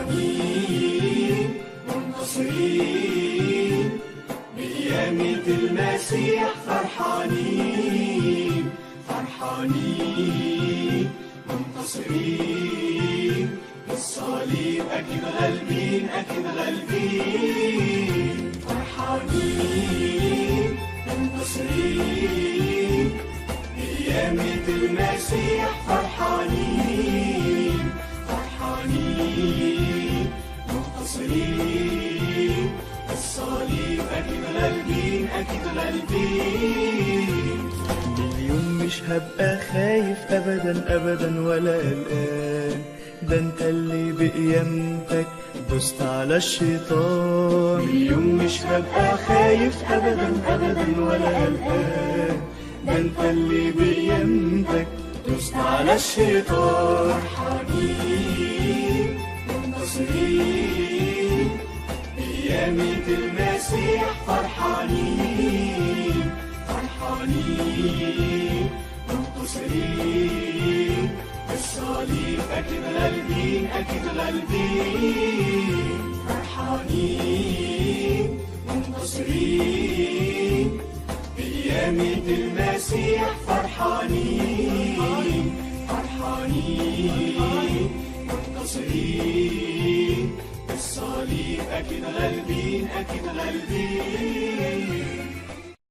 فرحانين منتصرين بقيامة المسيح، فرحانين فرحانين منتصرين بالصليب، أكيد غالبين أكيد غالبين. فرحانين منتصرين بقيامة المسيح، فرحانين فرحانين منتصرين بالصليب، أكيد غالبين أكيد غالبين. اليوم مش هبقى خايف أبدا أبدا ولا قلقان، ده انت اللي بقيامتك دوست على الشيطان. اليوم مش هبقى خايف أبدا أبدا ولا قلقان، ده انت اللي بقيامتك دوست على الشيطان. فرحانين منتصرين بقيامة المسيح، فرحانين فرحانين منتصرين بالصليب، أكيد غالبين أكيد غالبين. فرحانين منتصرين بقيامة المسيح، فرحانين فرحانين منتصرين بالصليب، أكيد غالبين أكيد غالبين.